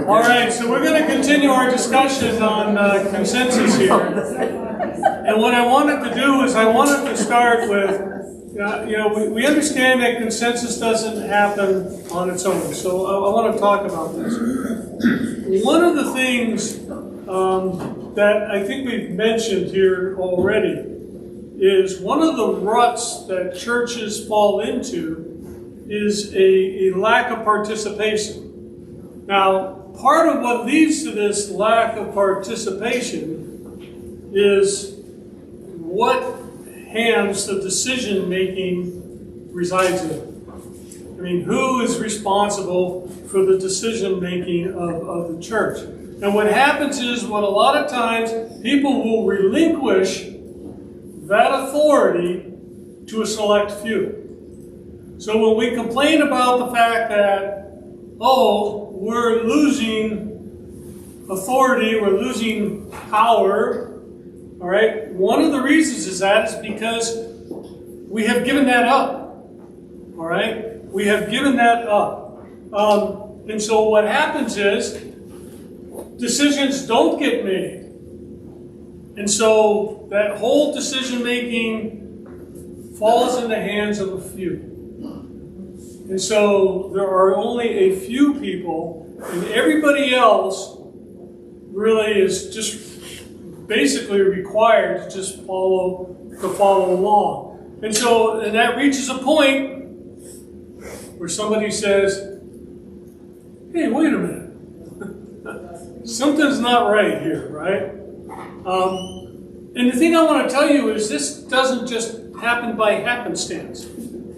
All right, so we're going to continue our discussion on consensus here. And what I wanted to do is I wanted to start with, we understand that consensus doesn't happen on its own. So I want to talk about this. One of the things that I think we've mentioned here already is one of the ruts that churches fall into is a lack of participation. Now, part of what leads to this lack of participation is what hands the decision-making resides in. I mean, who is responsible for the decision-making of the church? And what happens is, what a lot of times, people will relinquish that authority to a select few. So when we complain about the fact that, we're losing authority, we're losing power, all right? One of the reasons is because we have given that up, all right? We have given that up. And so what happens is decisions don't get made. And so that whole decision-making falls in the hands of a few. And so there are only a few people, and everybody else really is just basically required to just follow along. And that reaches a point where somebody says, hey, wait a minute. Something's not right here, right? And the thing I want to tell you is this doesn't just happen by happenstance.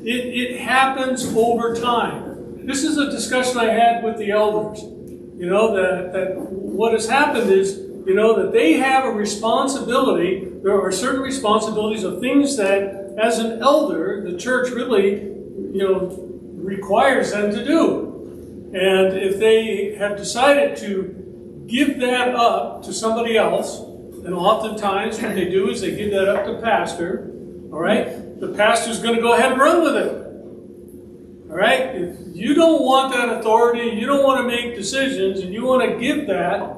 It happens over time. This is a discussion I had with the elders. That what has happened is, that they have a responsibility. There are certain responsibilities of things that, as an elder, the church really, requires them to do. And if they have decided to give that up to somebody else, and oftentimes what they do is they give that up to pastor, all right? The pastor's going to go ahead and run with it. All right? If you don't want that authority, you don't want to make decisions, and you want to give that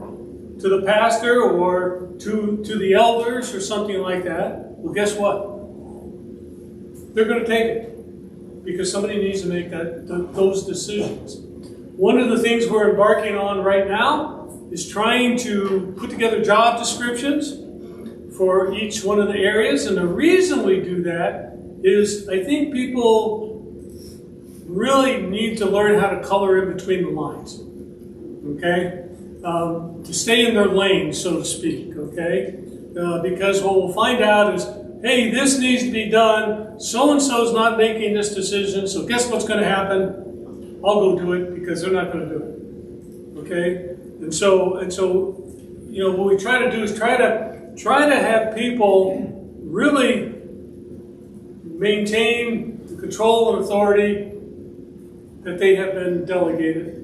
to the pastor or to the elders or something like that, well, guess what? They're going to take it because somebody needs to make those decisions. One of the things we're embarking on right now is trying to put together job descriptions for each one of the areas. And the reason we do that is I think people really need to learn how to color in between the lines, okay? To stay in their lane, so to speak, okay? Because what we'll find out is, hey, this needs to be done, so-and-so's not making this decision, so guess what's going to happen? I'll go do it because they're not going to do it, okay? And so, what we try to do is try to have people really maintain the control and authority that they have been delegated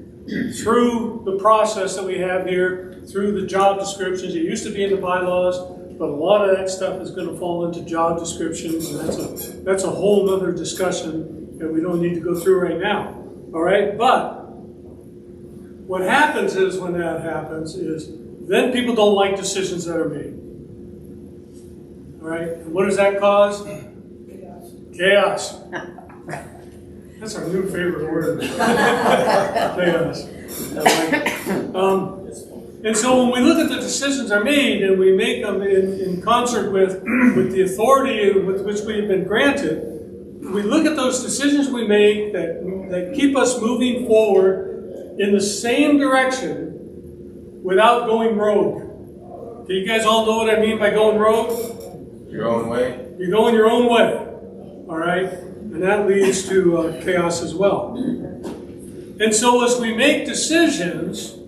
through the process that we have here, through the job descriptions. It used to be in the bylaws, but a lot of that stuff is going to fall into job descriptions, and that's a whole other discussion that we don't need to go through right now. All right, but what happens is when that happens is then people don't like decisions that are made. All right, and what does that cause? Chaos. That's our new favorite word. Chaos. And so when we look at the decisions that are made and we make them in concert with the authority with which we have been granted, we look at those decisions we make that keep us moving forward in the same direction without going rogue. Okay, you guys all know what I mean by going rogue? Your own way? You're going your own way. All right? And that leads to chaos as well. And so as we make decisions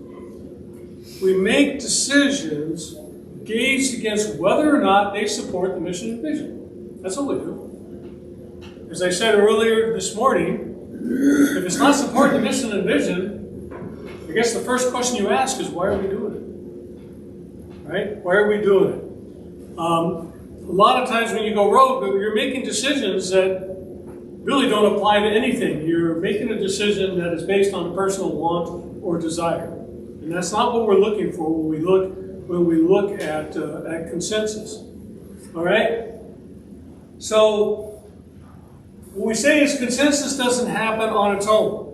gauged against whether or not they support the mission and vision. That's what we do. As I said earlier this morning, if it's not supporting the mission and vision, I guess the first question you ask is, why are we doing it? Right? Why are we doing it? A lot of times when you go rogue, you're making decisions that really don't apply to anything. You're making a decision that is based on personal want or desire. And that's not what we're looking for when we look at consensus. All right? So what we say is consensus doesn't happen on its own.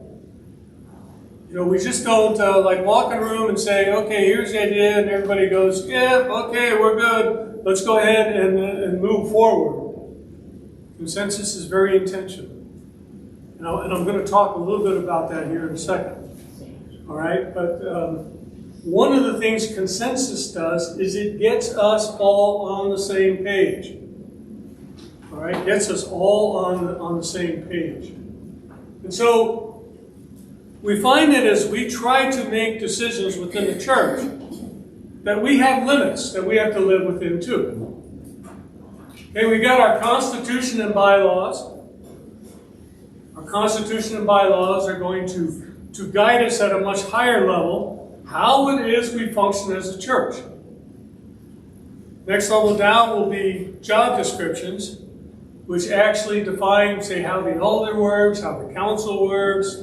You know, we just don't like walk in a room and say, okay, here's the idea, and everybody goes, yeah, okay, we're good. Let's go ahead and move forward. Consensus is very intentional. And I'm going to talk a little bit about that here in a second. All right? But one of the things consensus does is it gets us all on the same page. All right? Gets us all on the same page. And so we find that as we try to make decisions within the church, that we have limits that we have to live within too. Okay, we got our Constitution and bylaws. Our Constitution and bylaws are going to guide us at a much higher level how it is we function as a church. Next level down will be job descriptions, which actually define, say, how the elder works, how the council works,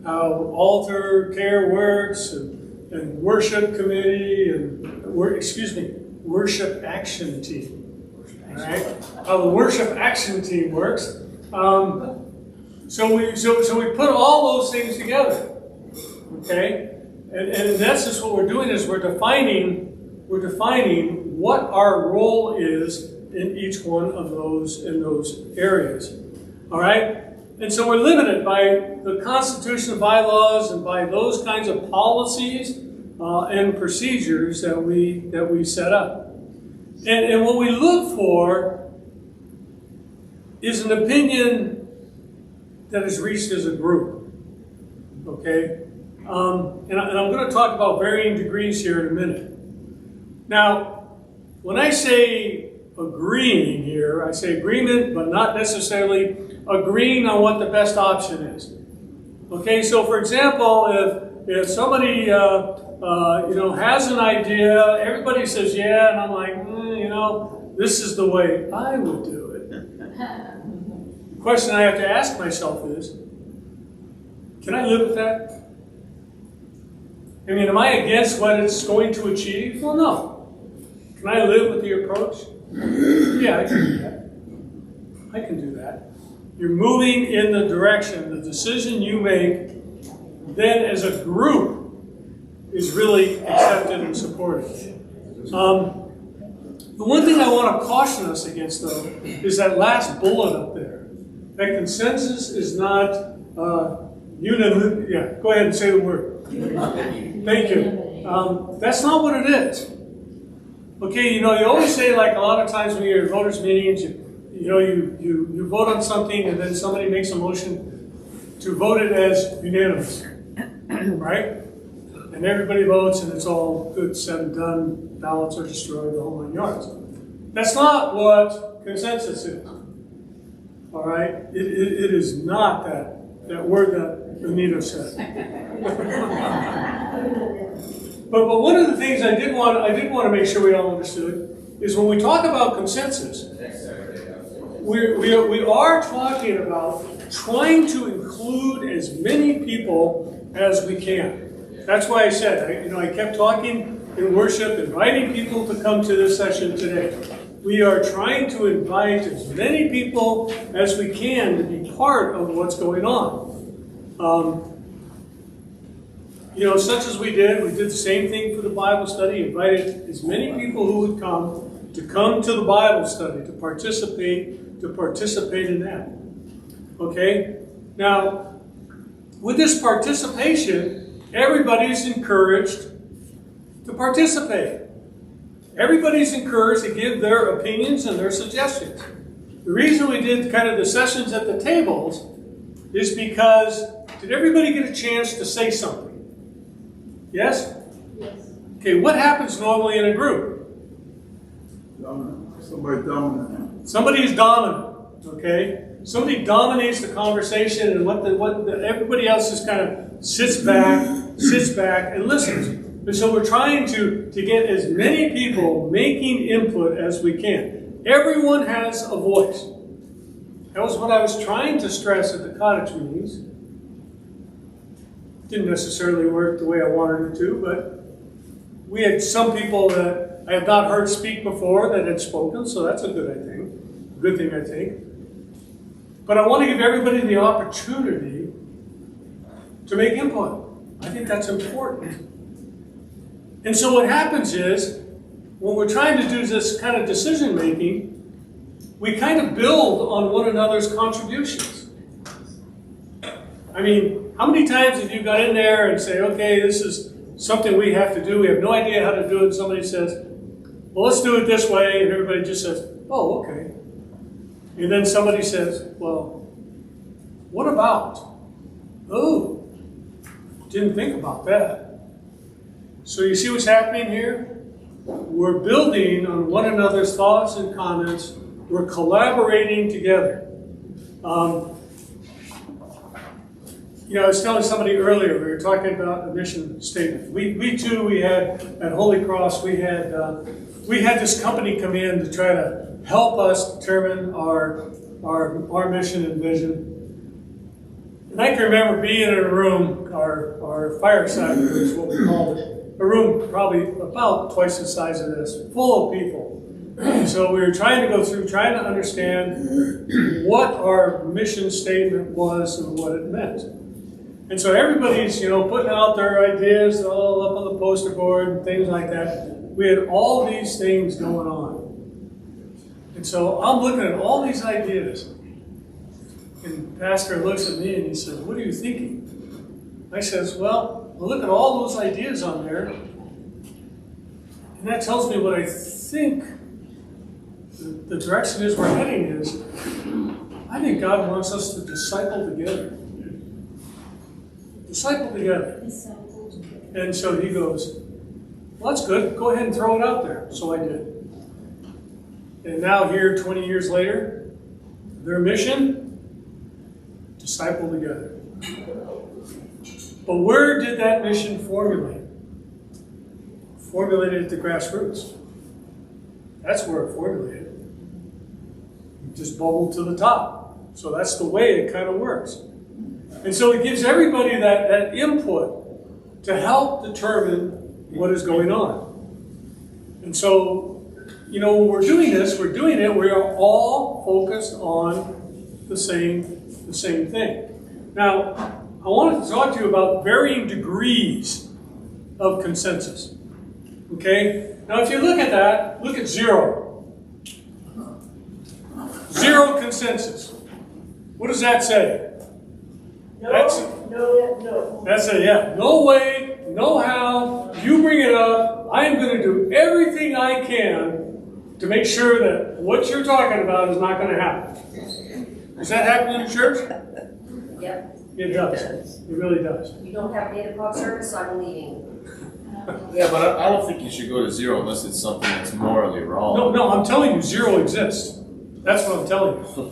how altar care works, and worship committee, and worship action team. All right, how the worship action team works. So we put all those things together, okay? And in essence, what we're doing is we're defining what our role is in each one of those areas. All right? And so we're limited by the Constitution and bylaws and by those kinds of policies and procedures that we set up. And what we look for is an opinion that is reached as a group. Okay? And I'm going to talk about varying degrees here in a minute. Now, when I say agreeing here, I say agreement, but not necessarily agreeing on what the best option is. Okay, so for example, if somebody has an idea, everybody says yeah, and I'm like, this is the way I would do it. The question I have to ask myself is, can I live with that? I mean, am I against what it's going to achieve? Well, no. Can I live with the approach? Yeah, I can do that. I can do that. You're moving in the direction, the decision you make, then as a group, is really accepted and supported. The one thing I want to caution us against, though, is that last bullet up there. That consensus is not unanimity. Yeah, go ahead and say the word. Thank you. That's not what it is. Okay, you always say, like a lot of times when you're at voters' meetings, you vote on something and then somebody makes a motion to vote it as unanimous, right? And everybody votes and it's all good, said and done, ballots are destroyed, the whole 9 yards. That's not what consensus is. All right? It is not that word that Anita said. But one of the things I did want to make sure we all understood is when we talk about consensus, we are talking about trying to include as many people as we can. That's why I said, I kept talking in worship, inviting people to come to this session today. We are trying to invite as many people as we can to be part of what's going on. Such as we did the same thing for the Bible study, invited as many people who would come to the Bible study, to participate in that. Okay? Now, with this participation, everybody's encouraged to participate. Everybody's encouraged to give their opinions and their suggestions. The reason we did kind of the sessions at the tables is because, did everybody get a chance to say something? Yes? Yes. Okay, what happens normally in a group? Dominant. Somebody dominant. Somebody is dominant, okay? Somebody dominates the conversation, and everybody else just kind of sits back and listens. And so we're trying to get as many people making input as we can. Everyone has a voice. That was what I was trying to stress at the cottage meetings. Didn't necessarily work the way I wanted it to, but we had some people that I had not heard speak before that had spoken, so that's a good thing, I think. But I want to give everybody the opportunity to make input. I think that's important. And so what happens is, when we're trying to do this kind of decision making, we kind of build on one another's contributions. I mean, how many times have you got in there and say, okay, this is something we have to do, we have no idea how to do it, somebody says, well, let's do it this way, and everybody just says, oh, okay. And then somebody says, well, what about? Oh, didn't think about that. So you see what's happening here? We're building on one another's thoughts and comments. We're collaborating together. I was telling somebody earlier, we were talking about the mission statement. We had, at Holy Cross, we had this company come in to try to help us determine our mission and vision. And I can remember being in a room, our fireside room is what we called it, a room probably about twice the size of this, full of people. And so we were trying to understand what our mission statement was and what it meant. And so everybody's, putting out their ideas all up on the poster board and things like that. We had all these things going on. And so I'm looking at all these ideas. And the pastor looks at me and he says, what are you thinking? I says, well, look at all those ideas on there. And that tells me what I think the direction is we're heading is. I think God wants us to disciple together. Disciple together. And so he goes, well, that's good. Go ahead and throw it out there. So I did. And now here, 20 years later, their mission, disciple together. But where did that mission formulate? Formulated at the grassroots. That's where it formulated. It just bubbled to the top. So that's the way it kind of works. And so it gives everybody that input to help determine what is going on. And so, when we're doing this, we are all focused on the same thing. Now, I wanted to talk to you about varying degrees of consensus. Okay? Now, if you look at that, look at 0. 0 consensus. What does that say? No. That's a yeah. No way, no how. You bring it up. I am going to do everything I can to make sure that what you're talking about is not going to happen. Does that happen in the church? Yep. It does. It really does. You don't have an 8 o'clock service, I'm leaving. Yeah, but I don't think you should go to 0 unless it's something that's morally wrong. No, I'm telling you, 0 exists. That's what I'm telling you.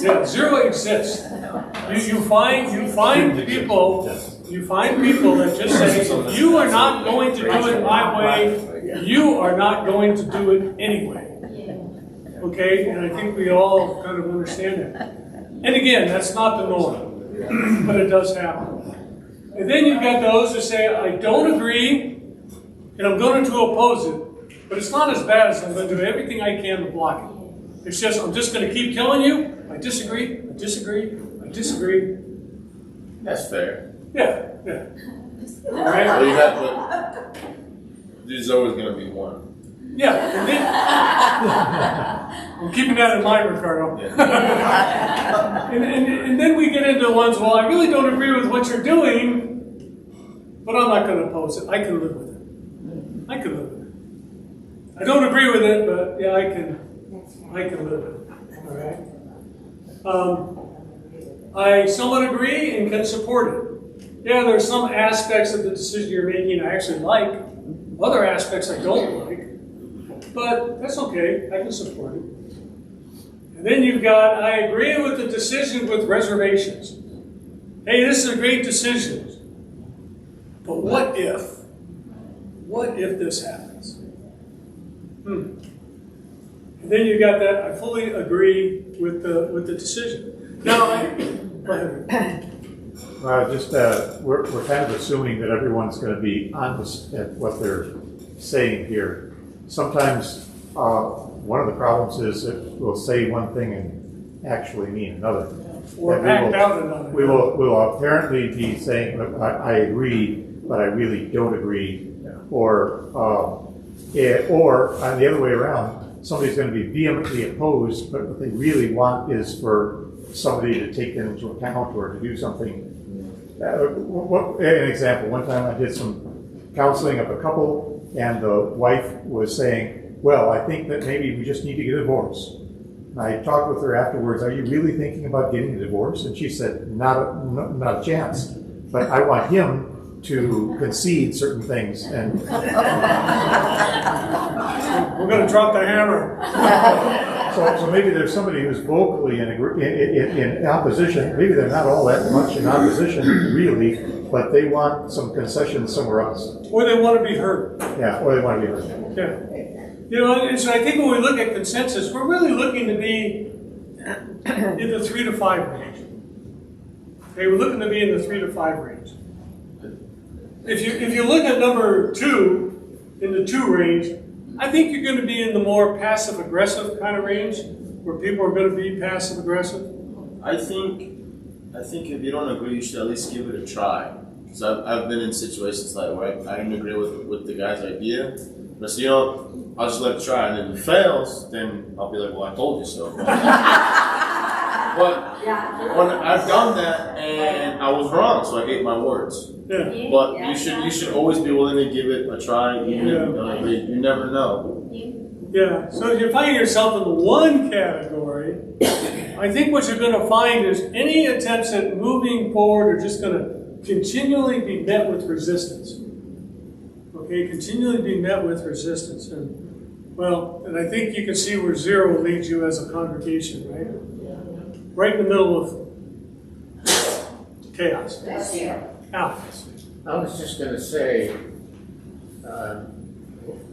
Yeah, 0 exists. You find people that just say, if you are not going to do it my way, you are not going to do it anyway. Okay, and I think we all kind of understand that. And again, that's not the norm, but it does happen. And then you've got those who say, I don't agree, and I'm going to oppose it, but it's not as bad as I'm going to do everything I can to block it. It's just, I'm just going to keep telling you, I disagree. That's fair. Yeah. All right? Well, there's always going to be one. Yeah. And then, I'm keeping that in mind, Ricardo. Yeah. and then we get into the ones, well, I really don't agree with what you're doing, but I'm not going to oppose it. I can live with it. I don't agree with it, but yeah, I can live with it. All right? I somewhat agree and can support it. Yeah, there are some aspects of the decision you're making I actually like. Other aspects I don't like. But that's okay. I can support it. And then you've got, I agree with the decision with reservations. Hey, this is a great decision. But what if? What if this happens? And then you got that, I fully agree with the decision. Now, go ahead. Just, we're kind of assuming that everyone's gonna be honest at what they're saying here. Sometimes, one of the problems is that we'll say one thing and actually mean another. Or And we act will- out another. We'll apparently be saying, I agree, but I really don't agree. Or on the other way around, somebody's gonna be vehemently opposed, but what they really want is for somebody to take them into account or to do something. An example, one time I did some counseling of a couple, and the wife was saying, well, I think that maybe we just need to get a divorce. And I talked with her afterwards, are you really thinking about getting a divorce? And she said, not a chance. But I want him to concede certain things. And We're gonna drop the hammer. so maybe there's somebody who's vocally in opposition. Maybe they're not all that much in opposition, really, but they want some concessions somewhere else. Or they want to be heard. Yeah, or they want to be heard. Yeah. You know, and so I think when we look at consensus, we're really looking to be in the 3 to 5 range. Okay, we're looking to be in the 3 to 5 range. If you look at number 2, in the 2 range, I think you're going to be in the more passive aggressive kind of range, where people are going to be passive aggressive. I think if you don't agree, you should at least give it a try. Because I've been in situations like where I didn't agree with the guy's idea, but so, you know, I'll just let it try, and if it fails, then I'll be like, well, I told you so. But when I've done that and I was wrong, so I ate my words. Yeah. But you should always be willing to give it a try, even if you don't agree. You never know. Yeah. So if you're finding yourself in the 1 category, I think what you're going to find is any attempts at moving forward are just going to continually be met with resistance. Okay, continually be met with resistance. And I think you can see where 0 leads you as a congregation, right? Right in the middle of chaos. Now, I was just gonna say,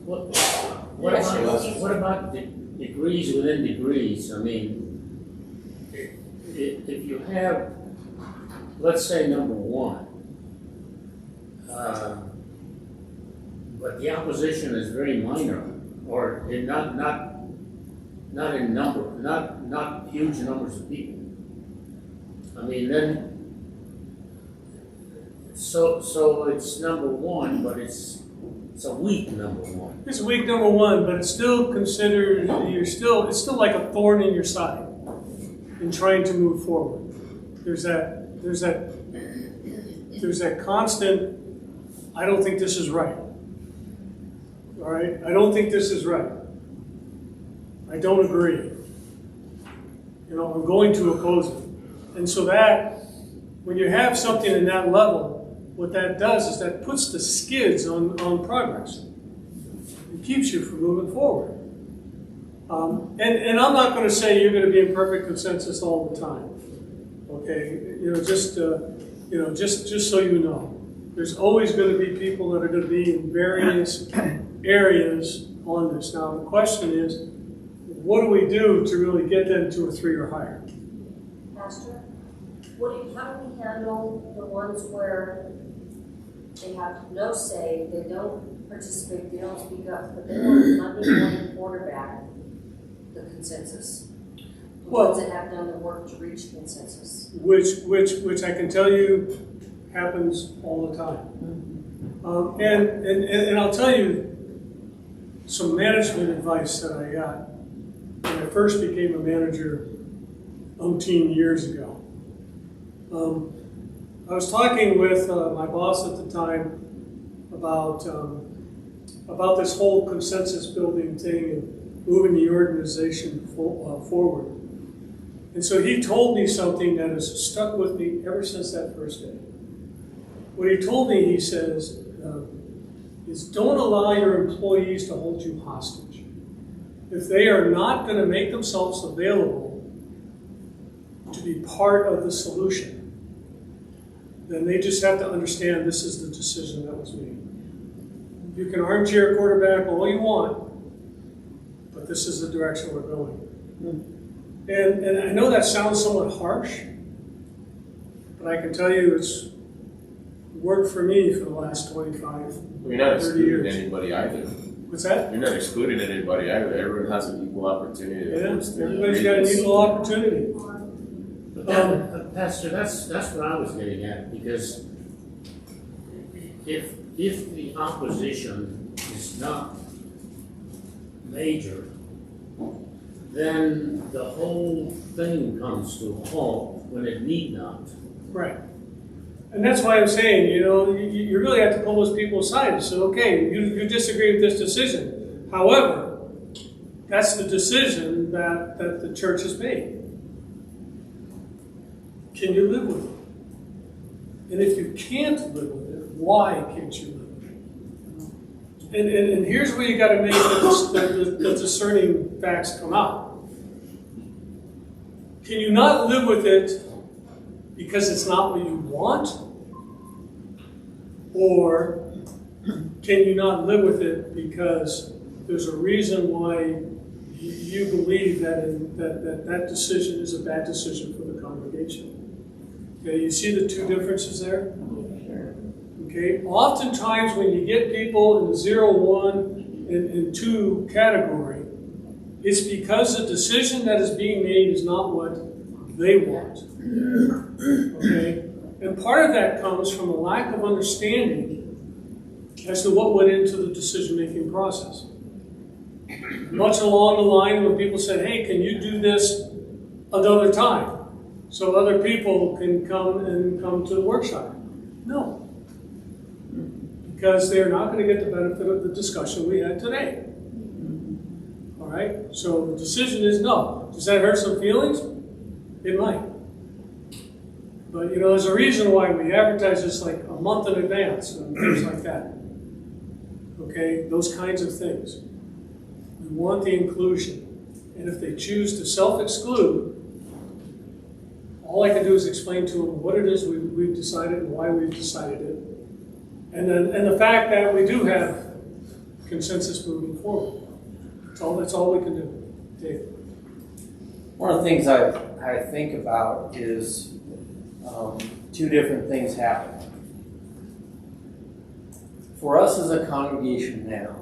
what about degrees within degrees? I mean, if you have, let's say number 1, but the opposition is very minor, or not in number, not huge numbers of people. I mean, then, so it's number 1, but it's a weak number 1. it's week number 1, but it's still considered, it's still like a thorn in your side in trying to move forward. There's that constant, I don't think this is right. All right? I don't think this is right. I don't agree. You know, I'm going to oppose it. And so that, when you have something in that level, what that does is that puts the skids on progress. It keeps you from moving forward. And I'm not going to say you're going to be in perfect consensus all the time. Okay, just so you know, there's always going to be people that are going to be in various areas on this. Now the question is, what do we do to really get them to a 3 or higher? Pastor, how do we handle the ones where they have no say, they don't participate, they don't speak up, but they want Monday morning quarterback the consensus? The Well- ones that have done the work to reach consensus. Which I can tell you happens all the time. And I'll tell you some management advice that I got when I first became a manager umpteen years ago. I was talking with my boss at the time about this whole consensus building thing and moving the organization forward. And so he told me something that has stuck with me ever since that first day. What he told me, he says, is don't allow your employees to hold you hostage. If they are not going to make themselves available to be part of the solution, then they just have to understand this is the decision that was made. You can armchair quarterback all you want, but this is the direction we're going. And I know that sounds somewhat harsh, But I can tell you it's worked for me for the last 25. You're not 30 excluding years. anybody either. What's that? You're not excluding anybody either. Everyone has an equal opportunity. to Yeah, voice their everybody's got an opinions. equal opportunity. But that, Pastor, that's what I was getting at, because if the opposition is not major, then the whole thing comes to a halt when it need not. Right. And that's why I'm saying, you really have to pull those people aside and say, okay, you disagree with this decision. However, that's the decision that the church has made. Can you live with it? And if you can't live with it, why can't you live with it? And here's where you got to make the discerning facts come out. Can you not live with it because it's not what you want? Or can you not live with it because there's a reason why you believe that decision is a bad decision for the congregation? Okay, you see the two differences there? Okay, oftentimes when you get people in the 0, 1, and 2 category, it's because the decision that is being made is not what they want. Okay? And part of that comes from a lack of understanding as to what went into the decision-making process. Much along the line when people said, hey, can you do this another time so other people can come to the workshop? No. Because they're not going to get the benefit of the discussion we had today. All right? So the decision is no. Does that hurt some feelings? It might. But, there's a reason why we advertise this like a month in advance and things like that. Okay? Those kinds of things. We want the inclusion. And if they choose to self-exclude, all I can do is explain to them what it is we've decided and why we've decided it. And the fact that we do have consensus moving forward. That's all we can do. Dave. One of the things I think about is two different things happen. For us as a congregation now,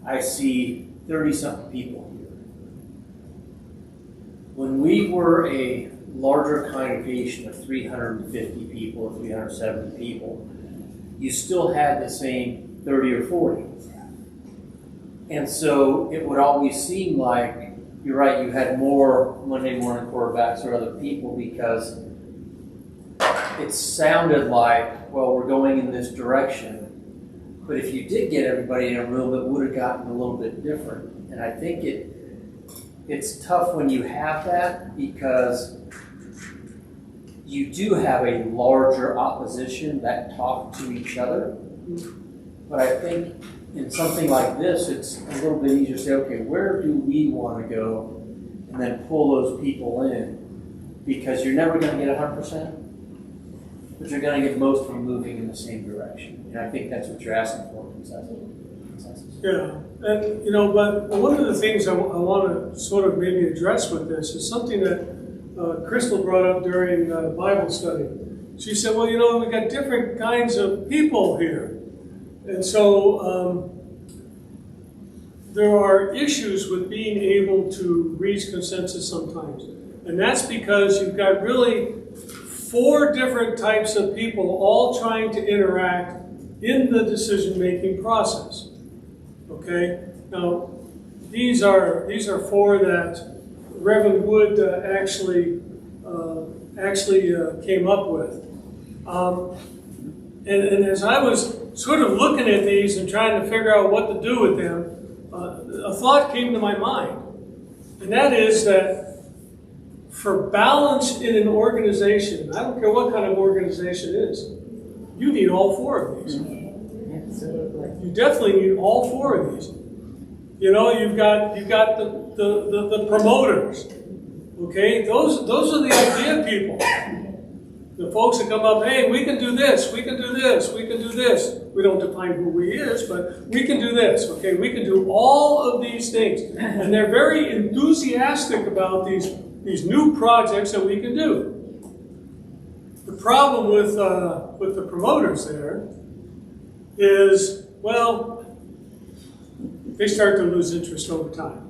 I see 30-something people here. When we were a larger congregation of 350 people or 370 people, you still had the same 30 or 40. And so it would always seem like, you're right, you had more Monday morning quarterbacks or other people because it sounded like, well, we're going in this direction. But if you did get everybody in a room, it would have gotten a little bit different. And I think it's tough when you have that because you do have a larger opposition that talk to each other. But I think in something like this, it's a little bit easier to say, okay, where do we want to go? And then pull those people in. Because you're never going to get 100%, but you're going to get most of them moving in the same direction. And I think that's what you're asking for, consensus. Yeah, and but one of the things I want to sort of maybe address with this is something that Crystal brought up during Bible study. She said, well, we got different kinds of people here. And so there are issues with being able to reach consensus sometimes. And that's because you've got really 4 different types of people all trying to interact in the decision-making process. Okay? Now, these are 4 that Reverend Wood actually came up with. And as I was sort of looking at these and trying to figure out what to do with them, a thought came to my mind. And that is that for balance in an organization, I don't care what kind of organization it is, you need all 4 of these. You definitely need all 4 of these. You've got the promoters. Okay, those are the idea people. The folks that come up, hey, we can do this, we can do this, we can do this. We don't define who we is, but we can do this. Okay, we can do all of these things, and they're very enthusiastic about these new projects that we can do. problem with the promoters there is, well, they start to lose interest over time.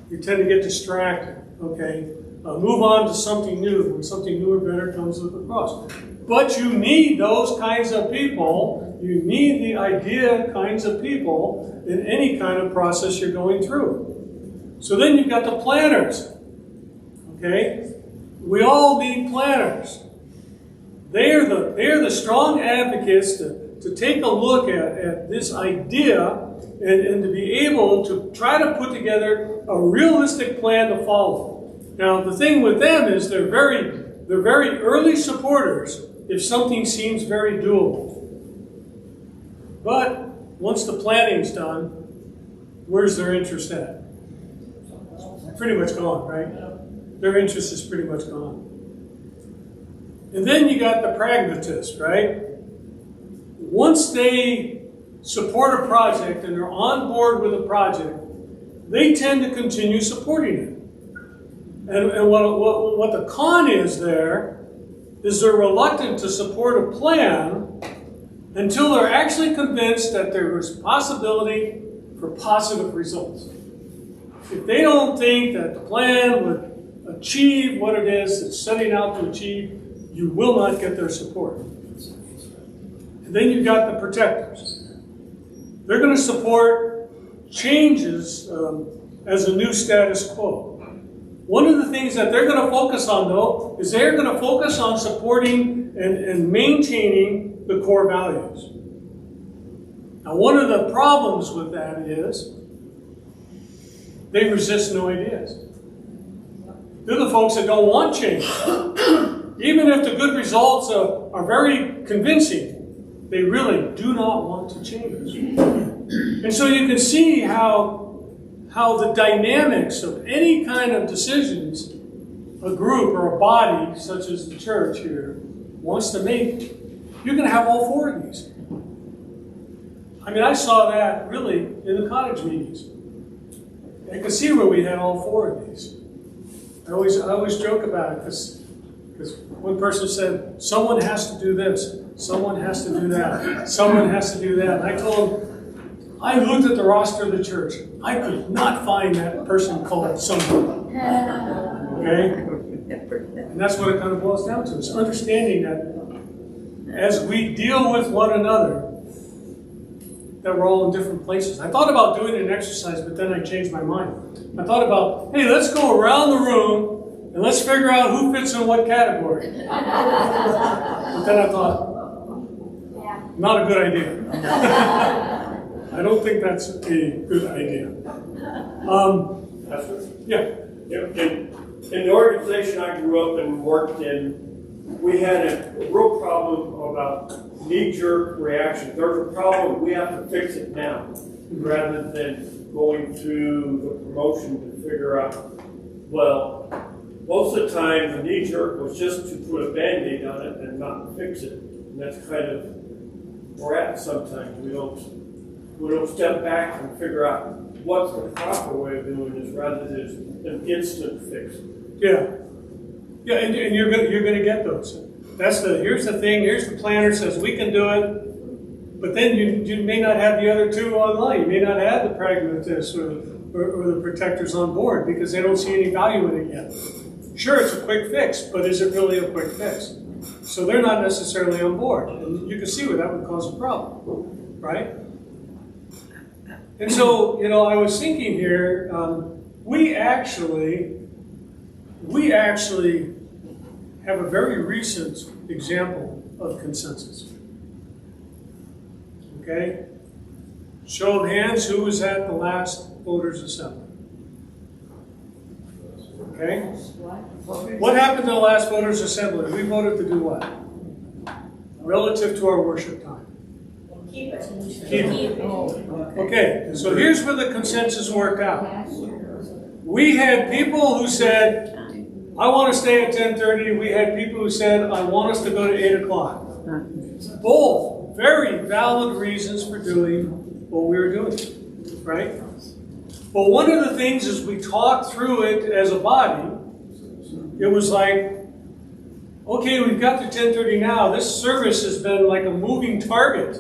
You tend to get distracted, okay? Move on to something new when something new or better comes across. But you need those kinds of people. You need the idea kinds of people in any kind of process you're going through. So then you've got the planners, okay? We all need planners. They're the strong advocates to take a look at this idea and to be able to try to put together a realistic plan to follow. Now, the thing with them is they're very early supporters if something seems very doable. But once the planning's done, where's their interest at? Pretty much gone, right? Their interest is pretty much gone. And then you got the pragmatist, right? Once they support a project and they're on board with a project, they tend to continue supporting it. And what the con is there is they're reluctant to support a plan until they're actually convinced that there is possibility for positive results. If they don't think that the plan would achieve what it is it's setting out to achieve, you will not get their support. And then you've got the protectors. They're going to support changes as a new status quo. One of the things that they're going to focus on, though, is they're going to focus on supporting and maintaining the core values. Now, one of the problems with that is they resist new ideas. They're the folks that don't want change. Even if the good results are very convincing, they really do not want to change. And so you can see how the dynamics of any kind of decisions a group or a body, such as the church here, wants to make, you're going to have all four of these. I mean, I saw that really in the cottage meetings. I could see where we had all four of these. I always joke about it because one person said, someone has to do this, someone has to do that, someone has to do that. And I told him, I looked at the roster of the church. I could not find that person called someone. Okay? And that's what it kind of boils down to. It's understanding that as we deal with one another, that we're all in different places. I thought about doing an exercise, but then I changed my mind. I thought about, hey, let's go around the room and let's figure out who fits in what category. But then I thought, not a good idea. I don't think that's a good idea. Yeah. In the organization I grew up and worked in, we had a real problem about knee-jerk reaction. There's a problem, we have to fix it now, rather than going through the promotion to figure out, well, most of the time the knee-jerk was just to put a Band-Aid on it and not fix it. And that's kind of where we're at sometimes. We don't step back and figure out what's the proper way of doing this rather than an instant fix. Yeah. Yeah, and you're going to get those. Here's the thing, here's the planner says we can do it, but then you may not have the other two online. You may not have the pragmatists or the protectors on board because they don't see any value in it yet. Sure, it's a quick fix, but is it really a quick fix? So they're not necessarily on board. And you can see where that would cause a problem, right? And so, I was thinking here, we actually have a very recent example of consensus. Okay? Show of hands, who was at the last voters' assembly? Okay? What happened to the last voters' assembly? We voted to do what? Relative to our worship time. Keep it. Keep it. Okay, so here's where the consensus worked out. We had people who said, I want to stay at 10:30. We had people who said, I want us to go to 8 o'clock. Both very valid reasons for doing what we were doing, right? But one of the things as we talked through it as a body, it was like, okay, we've got to 10:30 now. This service has been like a moving target.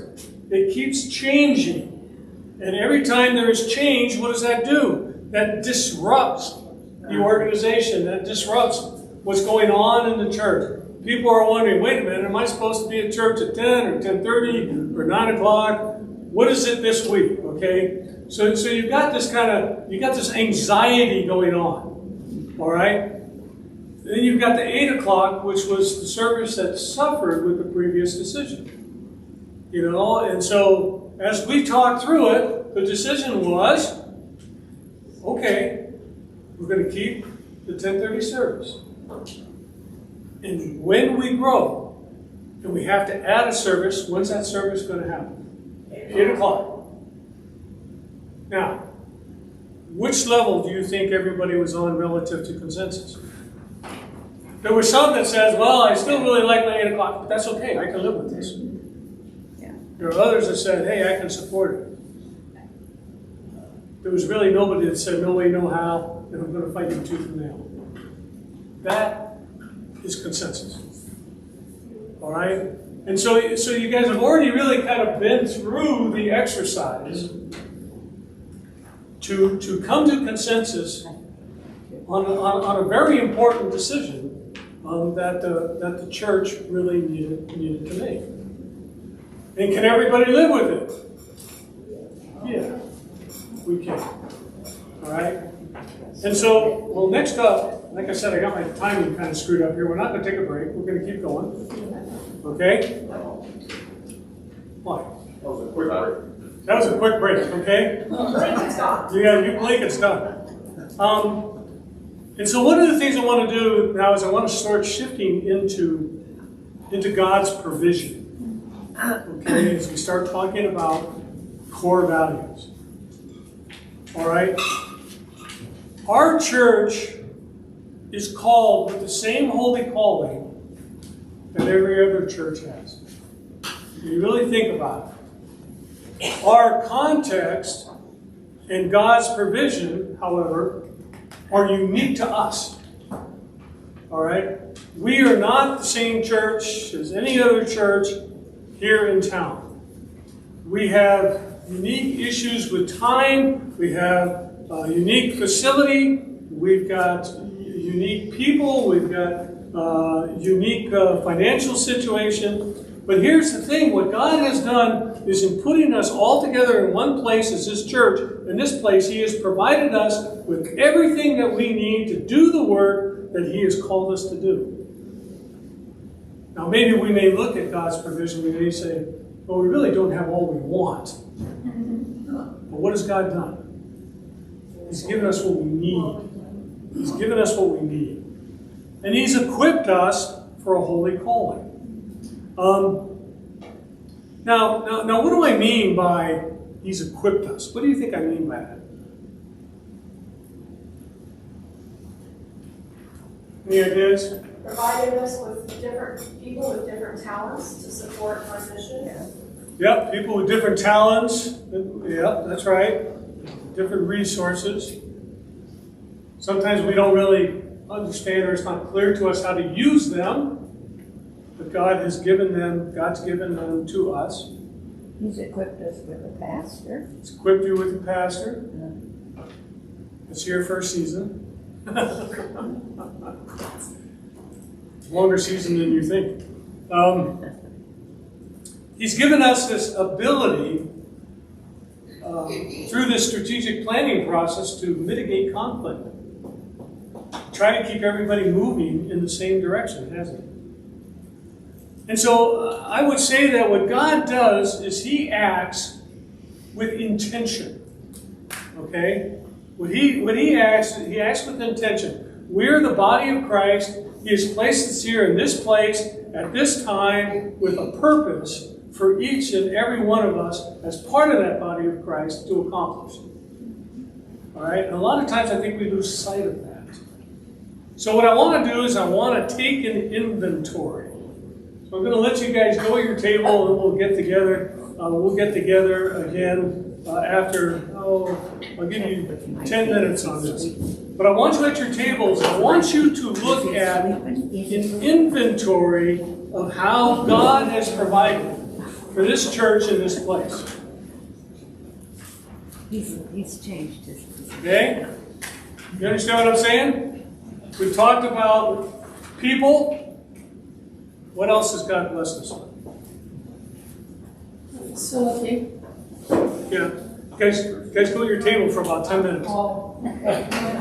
It keeps changing. And every time there is change, what does that do? That disrupts the organization. That disrupts what's going on in the church. People are wondering, wait a minute, am I supposed to be at church at 10 or 10:30 or 9 o'clock? What is it this week? Okay? So you've got this anxiety going on. All right? Then you've got the 8 o'clock, which was the service that suffered with the previous decision. You know, and so as we talked through it, the decision was, okay, we're going to keep the 10:30 service. And when we grow, and we have to add a service, when's that service going to happen? 8 o'clock. Now, which level do you think everybody was on relative to consensus? There were some that said, well, I still really like my 8 o'clock, but that's okay, I can live with this. Yeah. There are others that said, hey, I can support it. There was really nobody that said, no way, no how, and I'm going to fight you tooth and nail. That is consensus. All right? And so you guys have already really kind of been through the exercise to come to consensus on a very important decision that the church really needed to make. And can everybody live with it? Yeah, we can. All right? And so, well, next up, like I said, I got my timing kind of screwed up here. We're not going to take a break. We're going to keep going. Okay? Why? That was a quick break. That was a quick break, okay? Yeah, you blink, it's done. And so one of the things I want to do now is I want to start shifting into God's provision. Okay, as we start talking about core values. All right? Our church is called with the same holy calling that every other church has. If you really think about it. Our context and God's provision, however, are unique to us. All right? We are not the same church as any other church here in town. We have unique issues with time. We have a unique facility. We've got unique people. We've got unique financial situation. But here's the thing. What God has done is in putting us all together in one place as His church. In this place, He has provided us with everything that we need to do the work that He has called us to do. Now, maybe we may look at God's provision. We may say, well, we really don't have all we want. But what has God done? He's given us what we need. He's given us what we need. And He's equipped us for a holy calling. Now, what do I mean by He's equipped us? What do you think I mean by that? Any ideas? Provided us with different people with different talents to support our mission. Yep, people with different talents. Yep, that's right. Different resources. Sometimes we don't really understand or it's not clear to us how to use them. But God's given them to us. He's equipped us with a pastor. He's equipped you with a pastor. It's here for a season. Longer season than you think. He's given us this ability through this strategic planning process to mitigate conflict. Try to keep everybody moving in the same direction, hasn't he? And so I would say that what God does is He acts with intention. Okay? He acts with intention. We're the body of Christ. He has placed us here in this place at this time with a purpose for each and every one of us as part of that body of Christ to accomplish. All right? And a lot of times I think we lose sight of that. So what I want to do is I want to take an inventory. So I'm going to let you guys go at your table and we'll get together. we'll get together again after, I'll give you 10 minutes on this. But I want you at your tables, I want you to look at an inventory of how God has provided for this church in this place. He's changed his position. Okay? You understand what I'm saying? We've talked about people. What else has God blessed us with? Facility. Yeah. Guys, go to your table for about 10 minutes.